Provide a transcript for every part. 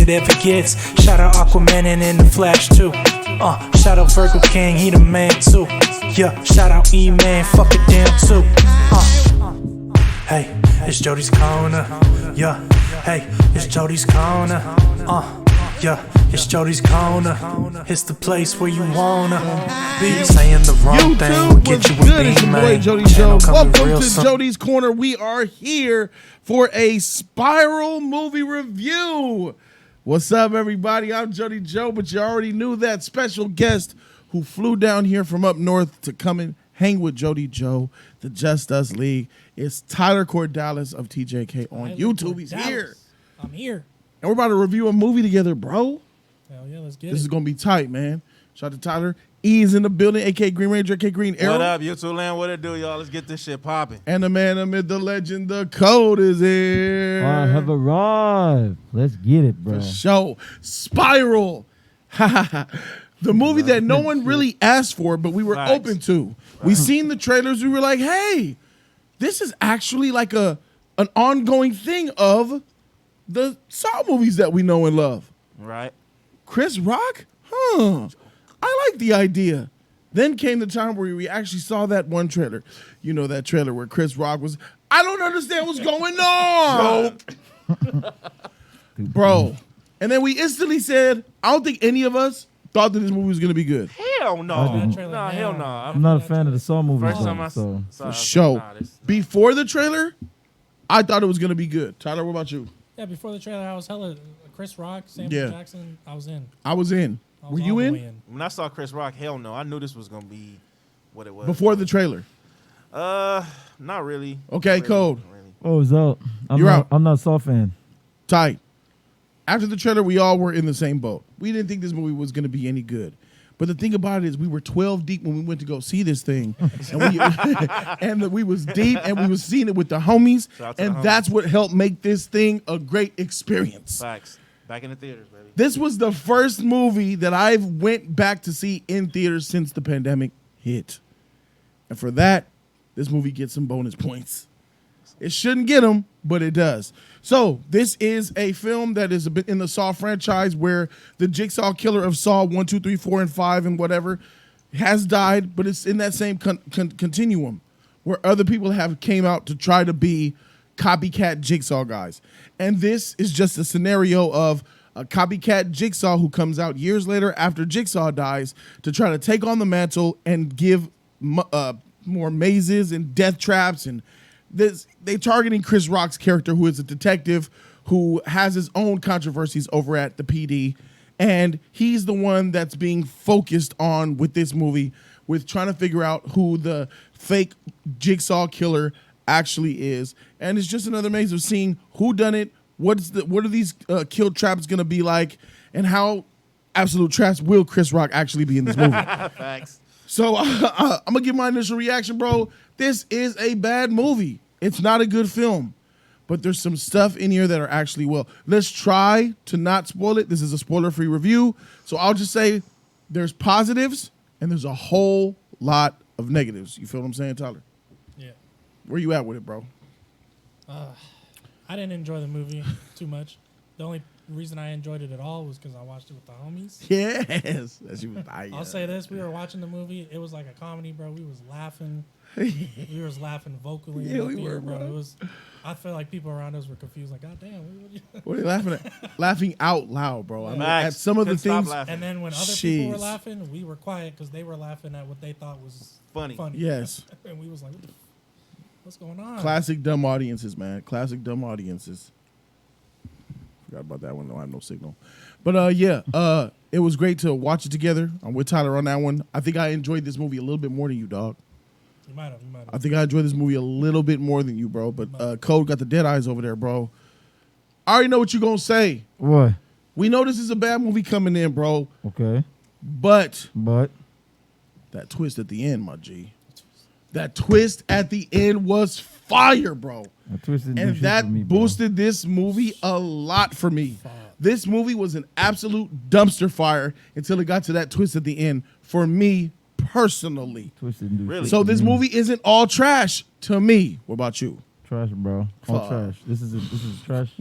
it ever gets. Shout out Aquaman and in the Flash too. Shout out Virgo King, he the man too. Yeah, shout out E-Man, fuck it damn too. Hey, it's Jody's corner. Yeah, hey, it's Jody's corner. Yeah, it's Jody's corner. It's the place where you wanna be. Saying the wrong thing will get you a beat, man. Jody Joe. Welcome to Jody's Corner. We are here for a Spiral movie review. What's up, everybody? I'm Jody Joe, but you already knew that special guest who flew down here from up north to come and hang with Jody Joe, the Just Us League. It's Tyler Cordalis of TJK on YouTube. He's here. I'm here. And we're about to review a movie together, bro. Hell yeah, let's get This it. is going to be tight, man. Shout out to Tyler. E is in the building, a.k.a. Green Ranger, a.k.a. Green Arrow. What up, YouTube land? What it do, y'all? Let's get this shit popping. And the man, the myth, the legend, the code is here. I have arrived. Let's get it, bro. For sure. Spiral. The movie that no one really asked for, but we were open to. We seen the trailers. We were like, hey, this is actually like an ongoing thing of the Saw movies that we know and love. Right. Chris Rock? I like the idea. Then came the time where we actually saw that one trailer. You know, that trailer where Chris Rock was, I don't understand what's going on. Bro. And then we instantly said, I don't think any of us thought that this movie was going to be good. Hell no. Hell no. I'm not a fan of the Saw movies. First time I so. For sure. Before the trailer, I thought it was going to be good. Tyler, what about you? Yeah, before the trailer, I was hella Chris Rock, Samuel Jackson. I was in. I was in. Were you in? When I saw Chris Rock, hell no. I knew this was going to be what it was. Before the trailer? Not really. Okay, not Code. Really. Oh, it's out. You're out. I'm not a Saw fan. Tight. After the trailer, we all were in the same boat. We didn't think this movie was going to be any good. But the thing about it is we were 12 deep when we went to go see this thing. And we was deep and we was seeing it with the homies. And that's what helped make this thing a great experience. Facts. Back in the theaters, baby. This was the first movie that I've went back to see in theaters since the pandemic hit. And for that, this movie gets some bonus points. It shouldn't get them, but it does. So this is a film that is a bit in the Saw franchise where the Jigsaw killer of Saw 1, 2, 3, 4, and 5 and whatever has died, but it's in that same continuum where other people have came out to try to be copycat Jigsaw guys. And this is just a scenario of a copycat Jigsaw who comes out years later after Jigsaw dies to try to take on the mantle and give more mazes and death traps and they targeting Chris Rock's character, who is a detective who has his own controversies over at the PD. And he's the one that's being focused on with this movie, with trying to figure out who the fake Jigsaw killer actually is. And it's just another maze of seeing who done it, what are these kill traps going to be like, and how absolute traps will Chris Rock actually be in this movie. Facts. So I'm going to give my initial reaction, bro. This is a bad movie. It's not a good film, but there's some stuff in here that are actually well. Let's try to not spoil it. This is a spoiler-free review. So I'll just say there's positives and there's a whole lot of negatives. You feel what I'm saying, Tyler? Yeah. Where you at with it, bro? I didn't enjoy the movie too much. The only reason I enjoyed it at all was because I watched it with the homies. Yes. I'll say this. We were watching the movie. It was like a comedy, bro. We was laughing. We was laughing vocally. Yeah, we were, bro. It was. I feel like people around us were confused. Like, God damn, what are you laughing at? Laughing out loud, bro. I mean, at some of the things. And then when other people were laughing, we were quiet because they were laughing at what they thought was funny. Yes. And we was like, what's going on? Classic dumb audiences, man. Classic dumb audiences. Forgot about that one. No, I have no signal. But it was great to watch it together. I'm with Tyler on that one. I think I enjoyed this movie a little bit more than you, dog. You might have. I think I enjoyed this movie a little bit more than you, bro. But Code got the dead eyes over there, bro. I already know what you're going to say. What? We know this is a bad movie coming in, bro. Okay. But that twist at the end, my G. That twist at the end was fire, bro. And that boosted this movie a lot for me. This movie was an absolute dumpster fire until it got to that twist at the end for me personally. Really? So this movie isn't all trash to me. What about you? Trash, bro. All trash. This is trash.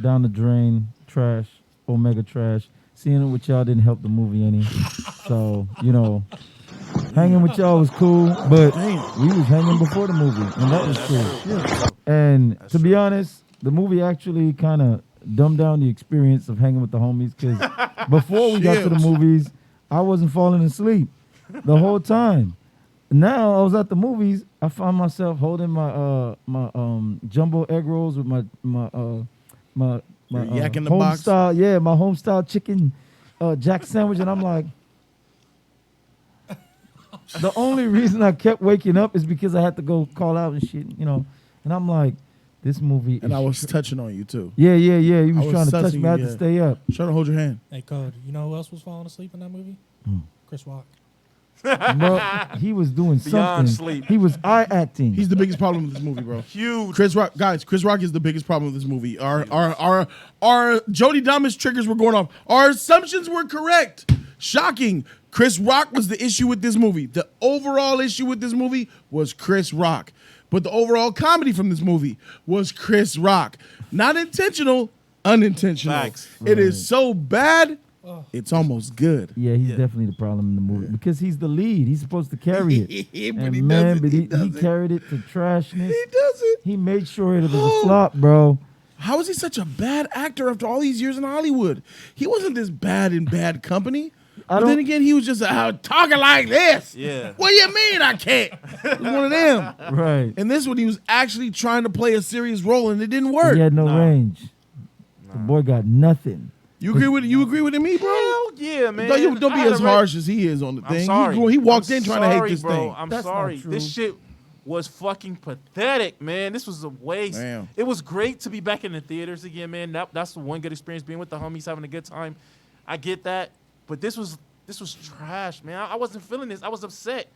Down the drain. Trash. Omega trash. Seeing it with y'all didn't help the movie any. So, hanging with y'all was cool, but we was hanging before the movie, and that was cool. And to be honest, the movie actually kind of dumbed down the experience of hanging with the homies, because before we got to the movies, I wasn't falling asleep the whole time. Now I was at the movies, I found myself holding my jumbo egg rolls with my yak in the home box? style, my home style chicken jack sandwich, and I'm like, the only reason I kept waking up is because I had to go call out and shit, and I'm like, this movie. And I was touching on you too. Yeah. He was was trying to touch sussing me. I had you, to yeah. stay up. Trying to hold your hand. Hey, Code, you know who else was falling asleep in that movie? Chris Rock. Bro, he was doing Beyond something. sleep. He was eye acting. He's the biggest problem with this movie, bro. Huge. Chris Rock is the biggest problem with this movie. Our Jody Damas triggers were going off. Our assumptions were correct. Shocking. Chris Rock was the issue with this movie. The overall issue with this movie was Chris Rock. But the overall comedy from this movie was Chris Rock. Not intentional, unintentional. Facts. It is so bad, it's almost good. Yeah, he's definitely the problem in the movie because he's the lead. He's supposed to carry it. But And he man, doesn't. but He he doesn't. carried it to trashness. He doesn't. He made sure it was a flop, bro. How is he such a bad actor after all these years in Hollywood? He wasn't this bad in Bad Company. But then again, he was just talking like this. Yeah. What do you mean I can't? It was one of them. Right. And this one, he was actually trying to play a serious role, and it didn't work. He had no range. The boy got nothing. You agree with me, bro? Hell yeah, man. Don't be as harsh as he is on the I'm thing. sorry. He walked I'm in trying to hate sorry, this bro. thing. I'm That's not sorry. true. This shit was fucking pathetic, man. This was a waste. Damn. It was great to be back in the theaters again, man. That's the one good experience, being with the homies, having a good time. I get that, but this was trash, man. I wasn't feeling this. I was upset.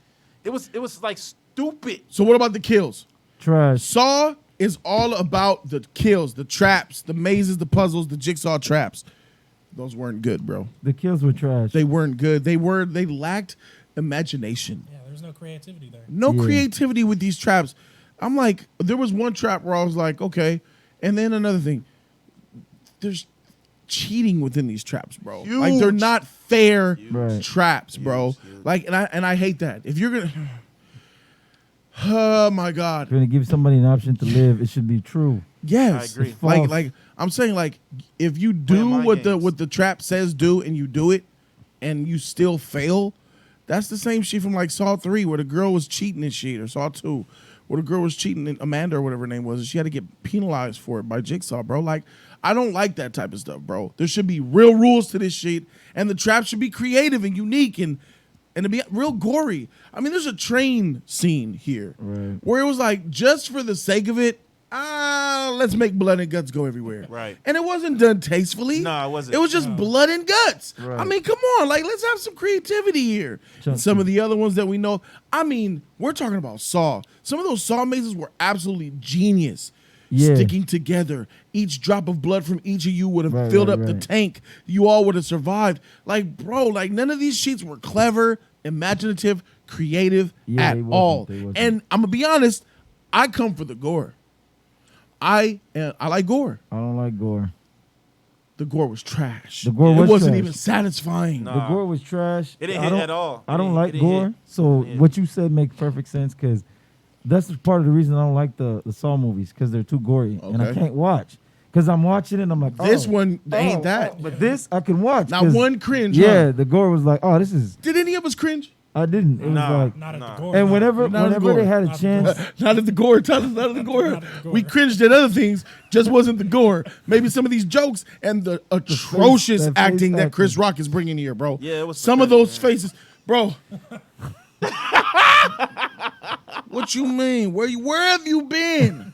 It was like stupid. So what about the kills? Trash. Saw is all about the kills, the traps, the mazes, the puzzles, the jigsaw traps. Those weren't good, bro. The kills were trash. They weren't good. They lacked imagination. Yeah, there's no creativity there. No Yeah. creativity with these traps. I'm like, there was one trap where I was like, okay. And then another thing, there's cheating within these traps, bro. Huge. Like they're not fair Right. traps, bro. Huge. Like, and I hate that. If you're gonna, oh my God, If you're gonna give somebody an option to live, it should be true. yes. I agree. Like I'm saying, like if you do Playing mind games. what the trap says do, and you do it, and you still fail, that's the same shit from like Saw 3 where the girl was cheating and shit, or Saw 2 where the girl was cheating, and Amanda or whatever her name was, and she had to get penalized for it by Jigsaw, bro. Like, I don't like that type of stuff, bro. There should be real rules to this shit, and the trap should be creative and unique and to be real gory. I mean, there's a train scene here Right. where it was like, just for the sake of it, let's make blood and guts go everywhere. Right. And it wasn't done tastefully. No, it wasn't. It was just blood and guts. Right. I mean, come on. Like, let's have some creativity here. And some of the other ones that we know. I mean, we're talking about Saw. Some of those Saw mazes were absolutely genius. Yeah. Sticking together. Each drop of blood from each of you would have Right, filled right, up the right. tank. You all would have survived. Like, bro, like none of these sheets were clever, imaginative, creative Yeah, at they wasn't. all. They wasn't. And I'm gonna be honest, I come for the gore. I like gore. I don't like gore. The gore was trash. The gore it was wasn't trash. even satisfying. Nah. The gore was trash. It didn't I hit don't- at all. I It don't didn't- like it didn't gore. hit. So Yeah. what you said makes perfect sense because that's part of the reason I don't like the Saw movies because they're too gory and I Okay. can't watch because I'm watching it and I'm like, This oh, one ain't oh, that. oh. But this I can watch. Not 'cause, one cringe. Yeah, huh? the gore was like, oh, this is. Did any of us cringe? I didn't. It was Nah. like, Not at Nah. the gore. and no. whenever Not at the they gore. had a Not at the chance, Not at the gore. Tell us not at the gore. Not at the gore. We cringed at other things, just wasn't the gore. Maybe some of these jokes and the atrocious that face acting that Chris acting. Rock is bringing here, bro. Yeah, it was some of pathetic, those man. faces, bro. What you mean? Where have you been?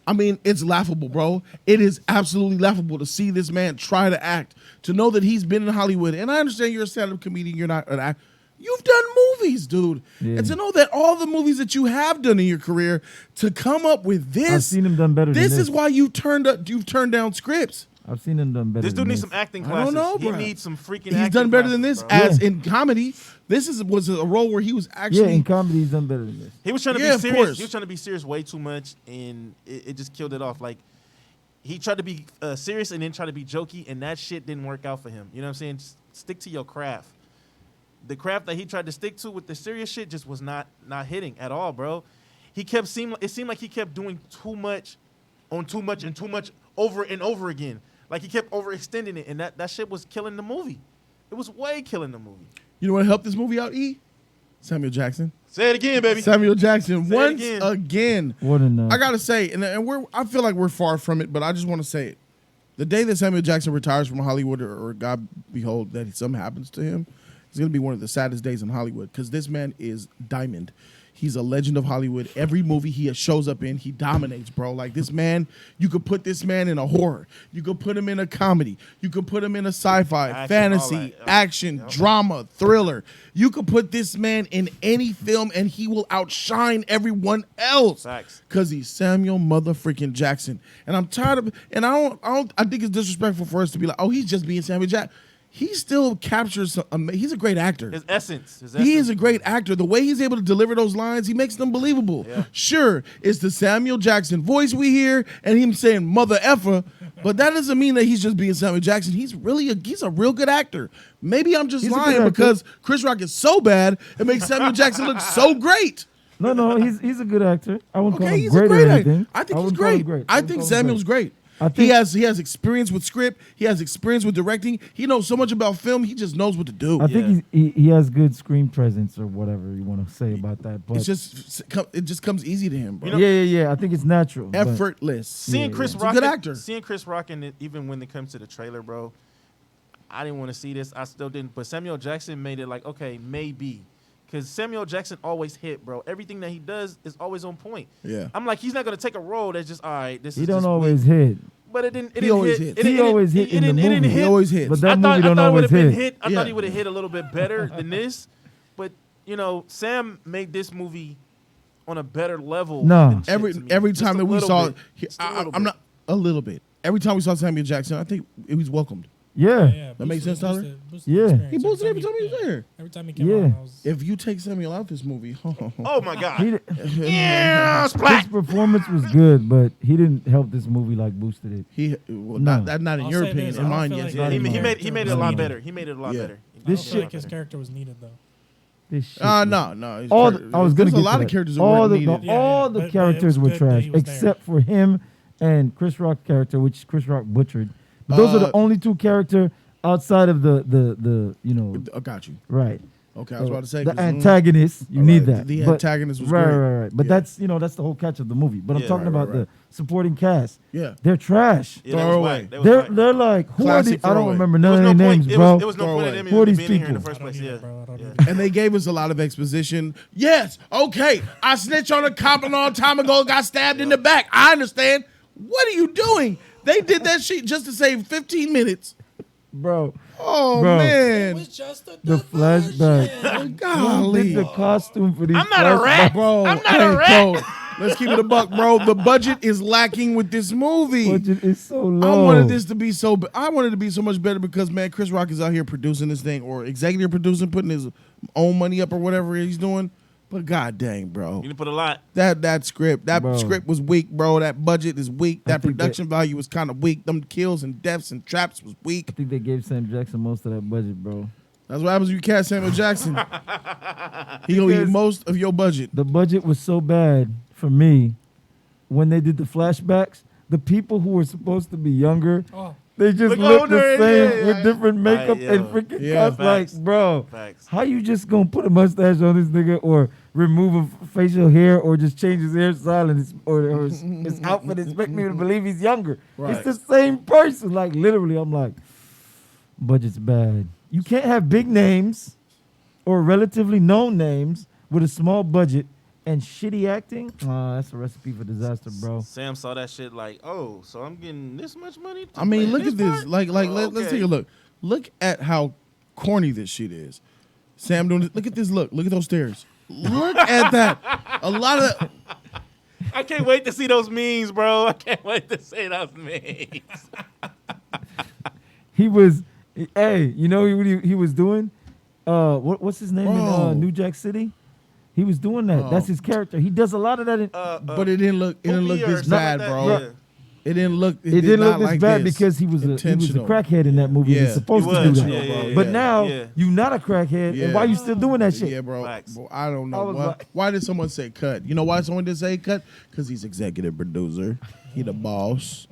I mean, it's laughable, bro. It is absolutely laughable to see this man try to act, to know that he's been in Hollywood. And I understand you're a stand-up comedian, you're not an actor. You've done movies, dude. Yeah. And to know that all the movies that you have done in your career, to come up with this, I've seen him done better than this this. is why you've turned down scripts. I've seen him done better This than dude needs this. some acting I classes. don't know, He bro. needs some freaking He's acting done better than this classes, bro. as in comedy. This was a role where he was Yeah, actually in comedy, he's done better than this. He was trying to Yeah, be of serious. course. He was trying to be serious way too much, and it just killed it off. Like, he tried to be serious and then tried to be jokey, and that shit didn't work out for him. You know what I'm saying? Just stick to your craft. The craft that he tried to stick to with the serious shit just was not hitting at all, bro. It seemed like he kept doing too much on too much and too much over and over again. Like he kept overextending it, and that shit was killing the movie. It was way killing the movie. You know what helped this movie out, E? Samuel Jackson. Say it again, baby. Samuel Jackson. Say Once it again. What enough? I gotta say, and I feel like we're far from it, but I just want to say it. The day that Samuel Jackson retires from Hollywood, or God behold that something happens to him, it's gonna be one of the saddest days in Hollywood because this man is diamond. He's a legend of Hollywood. Every movie he shows up in, he dominates, bro. Like this man, you could put this man in a horror. You could put him in a comedy. You could put him in a sci-fi, Action, fantasy, action, drama, thriller. You could put this man in any film and he will outshine everyone else. Facts. Cause he's Samuel motherfucking Jackson. And I'm tired of, and I think it's disrespectful for us to be like, oh, he's just being Samuel Jackson. He still captures. He's a great actor. His essence. He is a great actor. The way he's able to deliver those lines, he makes them believable. Yeah. Sure, it's the Samuel Jackson voice we hear and him saying mother effer, but that doesn't mean that he's just being Samuel Jackson. He's a real good actor. Maybe I'm just lying because Chris Rock is so bad it makes Samuel Jackson look so great. No, he's a good actor. I wouldn't call him he's great a great or actor. anything. I think he's great. I think Samuel's great. He has experience with script. He has experience with directing. He knows so much about film. He just knows what to do. I think he has good screen presence or whatever you want to say about that. But it just comes easy to him, bro. Yeah. I think it's natural, effortless. Seeing Chris Rock, good actor. Seeing Chris Rock in it, even when it comes to the trailer, bro, I didn't want to see this. I still didn't. But Samuel Jackson made it like, okay, maybe. Because Samuel Jackson always hit, bro. Everything that he does is always on point. Yeah. I'm like, he's not going to take a role that's just, all right, this he is don't just always weak. hit. But it didn't He always hit. hits. He always hit in the movie. He always hits. But that movie don't always hit. I thought he would have hit a little bit better than this. But, you know, Sam made this movie on a better level. No. than shit to me. Every Just time a that we little saw bit. it, Just a little I'm bit. not a little bit. Every time we saw Samuel Jackson, I think it was welcomed. Yeah. That makes sense, Tyler? Yeah. He boosted every time he was there. Every time he came Yeah. on, I was... If you take Samuel out this movie, Oh, my God. Yeah, Yeah, splat. his performance was good, but he didn't help this movie like boosted it. not in I'll your say opinion, this, in I don't mine, feel yes. like He made it a lot better. He made it a lot Yeah. better. I don't This feel shit- like his character was needed, though. This shit No. was- he's all tra- I was gonna there's get a lot to of that. characters that all weren't the, needed. no, all the but it characters was were good that trash he was there. except for him and Chris Rock's character, which Chris Rock butchered. But those are the only two characters outside of the you know I got you. right. Okay, I was about to say the 'cause, antagonist. You all need right, that. the But- antagonist was right, great. right. But Yeah. that's the whole catch of the movie. But I'm Yeah. talking Right, about right. the supporting cast. Yeah. They're trash. Yeah, that Throw was away. whack. That was They're whack. they're like who Classic are the, I don't throwaway. remember There none was of no their point. names, It bro. was no Throw point away. in them Who are even these being here in the people? first place. Yeah. Yeah. And they gave us a lot of exposition. Yes, okay. I snitched on a cop a long time ago, got stabbed in the back. I understand. What are you doing? They did that shit just to save 15 minutes. Bro. Oh, Bro. man. just a The flashback. Who Golly. did the costume for these I'm not a flashbacks? rat. Bro, I'm not a rat. bro, let's keep it a buck, bro. The budget is lacking with this movie. Budget is so I low. wanted this to be I wanted it to be so much better because, man, Chris Rock is out here producing this thing or executive producing, putting his own money up or whatever he's doing. But god dang, bro. You didn't put a lot. That script Bro. was weak, bro. That budget is weak. I That think production value was kind of weak. Them kills and deaths and traps was weak. I think they gave Sam Jackson most of that budget, bro. That's what happens when you cast Samuel Jackson. He gonna eat Because- most of your budget. The budget was so bad for me when they did the flashbacks. The people who were supposed to be younger, Oh, they just Look looked the older, same yeah, with yeah. different makeup Yeah. and freaking Yeah, cuts. Like, facts. bro, Facts. how you just gonna put a mustache on this nigga or remove a facial hair or just change his hairstyle and his outfit and expect me to believe he's younger? Right. It's the same person. Like, literally, I'm like, budget's bad. You can't have big names or relatively known names with a small budget and shitty acting. That's a recipe for disaster, bro. Sam saw that shit like, oh, so I'm getting this much money? to I mean, play look at this. part? Like, Oh, let's okay. take a look. Look at how corny this shit is. Sam doing this. Look at this look. Look at those stairs. Look at that. A lot of I can't wait to see those memes, bro. I can't wait to see those memes. He was, hey, you know what he was doing? What's his name Bro. in New Jack City? He was doing that. Oh. That's his character. He does a lot of that. but it didn't look Poopy or this something bad, like bro. that, yeah. It didn't look. It didn't not look this like bad this. because he was a Intentional. crackhead in that movie. Yeah. He was supposed He to do was, that. yeah, But now yeah. you not a crackhead, Yeah. and why you still doing that shit? Yeah, bro. Facts. Bro, I don't I know was why. like- Why did someone say cut? You know why someone did say cut? Because he's executive producer. He the boss.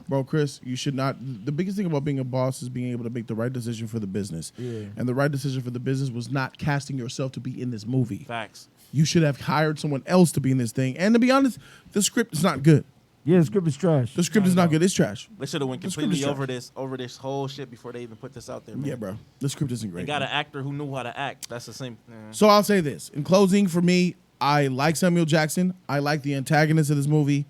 Bro, Chris, you should not. The biggest thing about being a boss is being able to make the right decision for the business. Yeah. And the right decision for the business was not casting yourself to be in this movie. Facts. You should have hired someone else to be in this thing. And to be honest, the script is not good. Yeah, the script is trash. The script is not good. It's trash. They should have went The script completely is over this whole shit before they even put this out there, man. Yeah, bro. The script isn't They great. got an actor who knew how to act. That's the same. So I'll say this. In closing, for me, I like Samuel Jackson. I like the antagonist of this movie.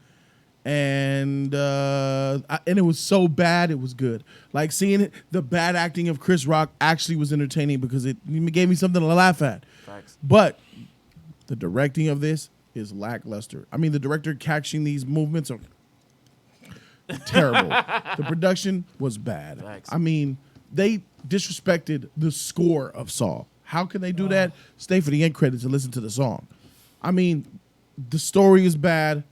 And it was so bad, it was good. Like seeing it, the bad acting of Chris Rock actually was entertaining because it gave me something to laugh at. Facts. But the directing of this is lackluster. I mean, the director catching these movements are terrible. The production was bad. Facts. I mean, they disrespected the score of Saw. How can they do that? Stay for the end credits and listen to the song. I mean, the story is bad.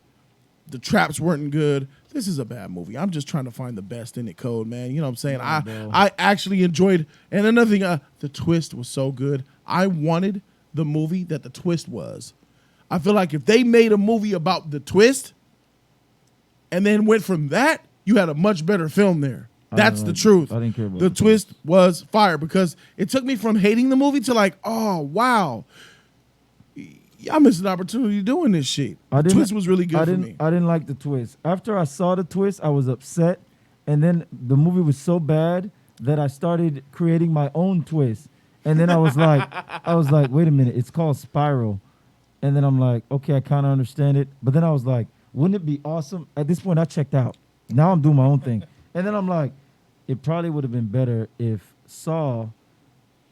The traps weren't good. This is a bad movie. I'm just trying to find the best in it code, man. You know what I'm saying? I actually enjoyed. And another thing, the twist was so good. I wanted the movie that the twist was. I feel like if they made a movie about the twist and then went from that, you had a much better film there. That's the truth. I didn't care about the the twist was fire because it took me from hating the movie to like, oh wow, I missed an opportunity doing this shit. The twist was really good for me. I didn't like the twist. After I saw the twist, I was upset, and then the movie was so bad that I started creating my own twist. And then I was like, wait a minute, it's called Spiral. And then I'm like, okay, I kind of understand it. But then I was like, wouldn't it be awesome? At this point, I checked out. Now I'm doing my own thing. And then I'm like, it probably would have been better if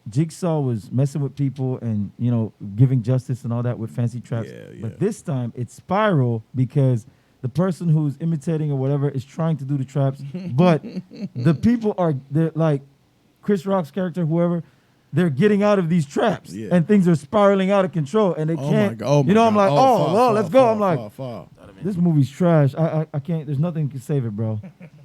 Jigsaw was messing with people and, you know, giving justice and all that with fancy traps. Yeah. But this time it's Spiral because the person who's imitating or whatever is trying to do the traps. But the people they're like Chris Rock's character, whoever, they're getting out of these traps and things are spiraling out of control and they can't. I'm like, let's go. I'm like, this movie's trash. I can't. There's nothing to save it, bro.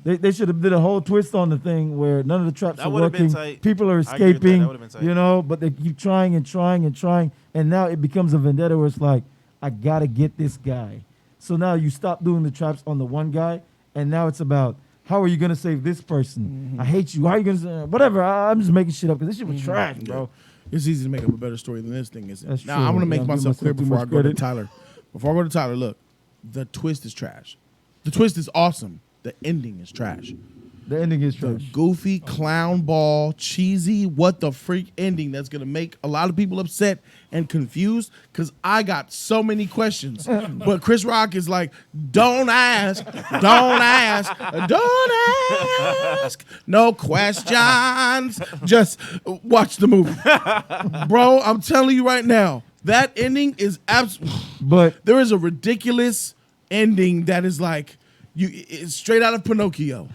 They should have did a whole twist on the thing where none of the traps That are would've been working. tight. People are I agree with that. escaping, That would've been tight. you know, but they keep trying and trying and trying. And now it becomes a vendetta where it's like, I got to get this guy. So now you stop doing the traps on the one guy. And now it's about, how are you going to save this person? I hate you. How are you going to whatever. I'm just making shit up because this shit was trash, bro. It's easy to make up a better story than this thing is. That's Now true. I'm gonna make Y'all give myself clear myself too before I much go to credit. Tyler. Before I go to Tyler, look, the twist is trash. The twist is awesome. The ending is trash. The ending is The trash. goofy clown ball, cheesy, what the freak ending that's gonna make a lot of people upset and confused. Cause I got so many questions, but Chris Rock is like, don't ask, don't ask, no questions. Just watch the movie, bro. I'm telling you right now, that ending is But there is a ridiculous ending that is like it's straight out of Pinocchio.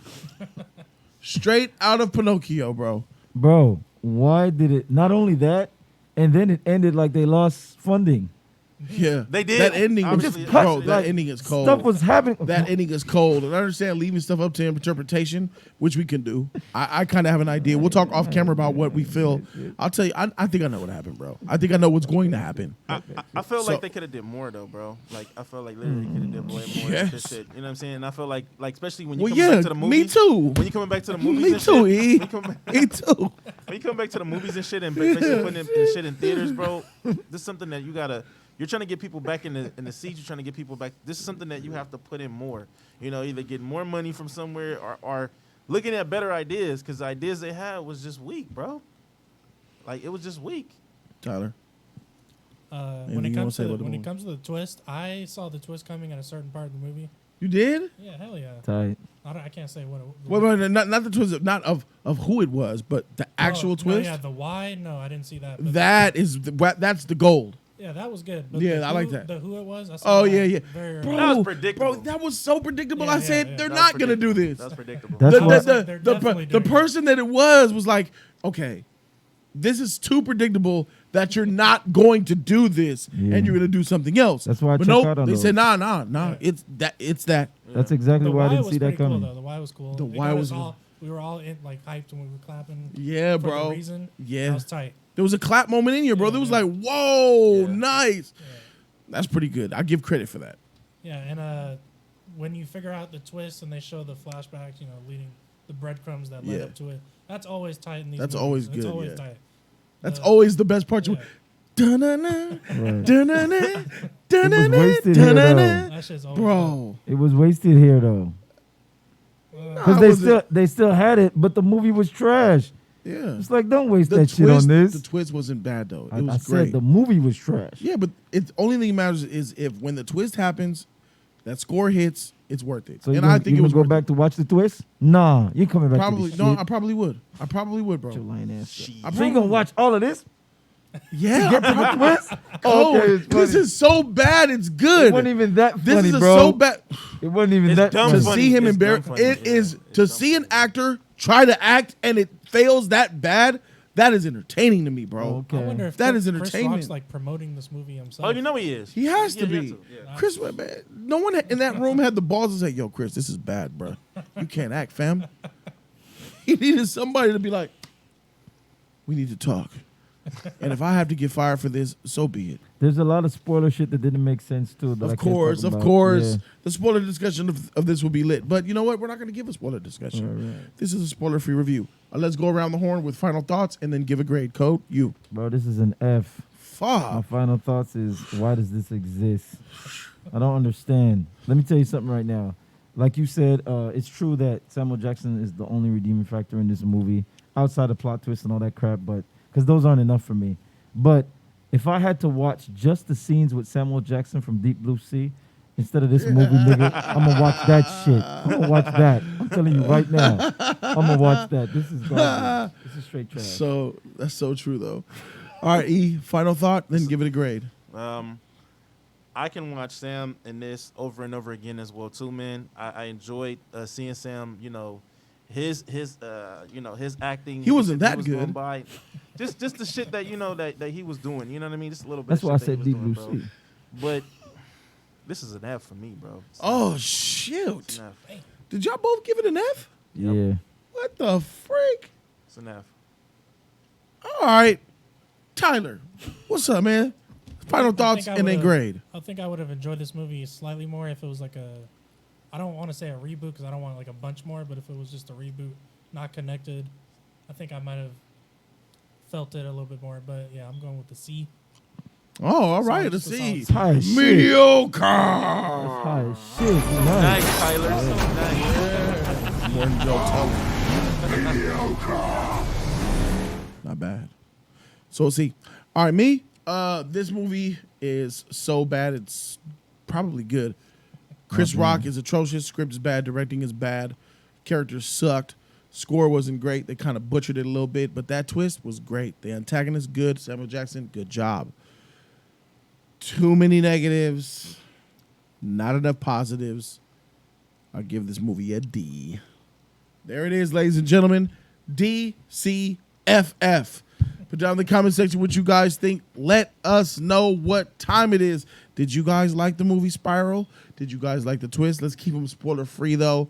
Straight out of Pinocchio, bro. bro, why did it? Not only that, and then it ended like they lost funding. Yeah, They did. that ending. Obviously, Bro, obviously. that ending is cold. Stuff was happening. That ending is cold, and I understand leaving stuff up to interpretation, which we can do. I kind of have an idea. We'll talk off camera about what we feel. I'll tell you. I think I know what happened, bro. I think I know what's going to happen. I feel So- like they could have did more though, bro. Like I feel like literally could have did way more Yes. of this shit. You know what I'm saying? I feel like especially when you Well, come yeah, back to the me movies. too. When you coming back to the movies Me and too, shit. E. When you come back, Me too. when you come back to the movies and shit and basically putting in shit in theaters, bro. This is something that you gotta. You're trying to get people back in the seats. You're trying to get people back. This is something that you have to put in more. You know, either get more money from somewhere or looking at better ideas because the ideas they had was just weak, bro. Like it was just weak. Tyler. When Anything it you wanna say about the when movie? it comes to the twist, I saw the twist coming at a certain part of the movie. You did? Yeah, hell yeah. Tight. I can't say what. Wait, not the twist, not of who it was, but the actual twist. No, yeah, the why. No, I didn't see that. But That's the gold. yeah, that was good. But Yeah, the I like who- that. The who it was. I saw Oh that yeah. Very early. Bro, That was predictable. Bro, that was so predictable. Yeah, I yeah, said yeah. they're That not was gonna do predictable. this. That's predictable. That's I why- was like, they're definitely The doing it. person that it was like, okay, this is too predictable that you're not going to do this Yeah. and you're going to do something else. That's why I but check nope, out on they those. said nah. It's that. That's exactly The why I Y didn't was see that pretty cool, coming. though. The Y was cool. The It Y got was us all, we were all in, like hyped when we were clapping. Yeah, for bro. The reason. Yeah. That was tight. There was a clap moment in here, bro. Yeah, There was yeah. like, whoa, Yeah. nice. Yeah. That's pretty good. I give credit for that. Yeah, and when you figure out the twist and they show the flashbacks, leading the breadcrumbs that led Yeah. up to it, that's always tight in these That's movies. always It's good, always yeah. tight. That's always the best part. Yeah. Dun-na-na, Right. dun-na-na, It dun-na-na, was wasted here, dun-na-na. That shit's always Bro. It was wasted here though, because How they was it? they still had it, but the movie was trash. Yeah. It's like, don't waste The that shit on this. The twist wasn't bad, though. It I was said great. the movie was trash. Yeah, but it's only thing that matters is if when the twist happens, that score hits, it's worth it. So you and gonna, I think you it was gonna worth go back to watch the twist? Nah, you coming it. back Probably to the no. shit. I probably would. I probably would, bro. Your lying ass. Shit. I So you gonna watch all of this? Yeah. Get to the twist? Oh, Okay, it's this funny. is so bad. It's It good. wasn't even that funny, This is bro. so bad. It wasn't even It's that dumb To funny. funny. see him It's embarrassed, dumb funny. it Yeah, is it's to dumb see an funny. actor try to act and it fails that bad. That is entertaining to me, bro. I wonder Okay. if That is Chris entertainment. Rock's like promoting this movie himself. Oh, you know he is. He has to Yeah, be. yeah. Chris, man, no one in that room had the balls to say, "Yo, Chris, this is bad, bro. You can't act, fam." He needed somebody to be like, "We need to talk." And if I have to get fired for this, so be it. There's a lot of spoiler shit that didn't make sense too. That I Of can't talk course, of about. course. Yeah. The spoiler discussion of this will be lit. But you know what? We're not going to give a spoiler discussion. All right. This is a spoiler-free review. Let's go around the horn with final thoughts and then give a grade. Code, you. Bro, this is an F. My Fuck. final thoughts is, why does this exist? I don't understand. Let me tell you something right now. Like you said, it's true that Samuel Jackson is the only redeeming factor in this movie, outside of plot twists and all that crap, but because those aren't enough for me. But if I had to watch just the scenes with Samuel Jackson from Deep Blue Sea instead of this movie, nigga, I'm gonna watch that shit. I'm gonna watch that. I'm telling you right now. I'm gonna watch that. This is garbage. This is straight trash. So that's so true, though. All right, E. Final thought, then give it a grade. I can watch Sam in this over and over again as well too, man. I enjoyed seeing Sam. His acting. He wasn't that was good. going by. Just the shit that that he was doing. You know what I mean? Just a little bit. That's of why I shit that said he Deep was Blue doing, Sea. bro. But this is an F for me, bro. It's Oh, It's shoot. an F. Did y'all both give it an F? Yeah. What the freak? It's an F. All right. Tyler, what's up, man? Final thoughts think I and then would've- grade. I think I would have enjoyed this movie slightly more if it was like I don't want to say a reboot because I don't want like a bunch more, but if it was just a reboot, not connected, I think I might have felt it a little bit more. But yeah, I'm going with the C. Oh, all So right. it's Let's just a see. solid High as shit. Mediocre. That's high as shit. Nice. Nice, Tyler. So nice. More than Joe Teller. Not bad. So see. All right, me. This movie is so bad it's probably good. Chris Rock is atrocious. Script is bad. Directing is bad. Characters sucked. Score wasn't great. They kind of butchered it a little bit, but that twist was great. The antagonist good. Samuel Jackson, good job. Too many negatives. Not enough positives. I'll give this movie a D. There it is, ladies and gentlemen. DCFF. Put down in the comment section what you guys think. Let us know what time it is. Did you guys like the movie Spiral? Did you guys like the twist? Let's keep them spoiler free though,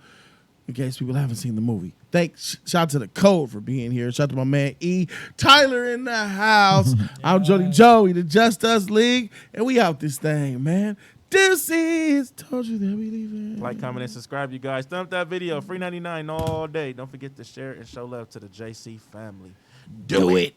in case people haven't seen the movie. Thanks. Shout out to the Code for being here. Shout out to my man E. Tyler in the house. I'm Jody Joey, the Just Us League, and we out this thing, man. Deuces. Told you that we leaving. Like, comment, and subscribe, you guys. Thumb up that video. Free 99 all day. Don't forget to share it and show love to the JC family. Do it.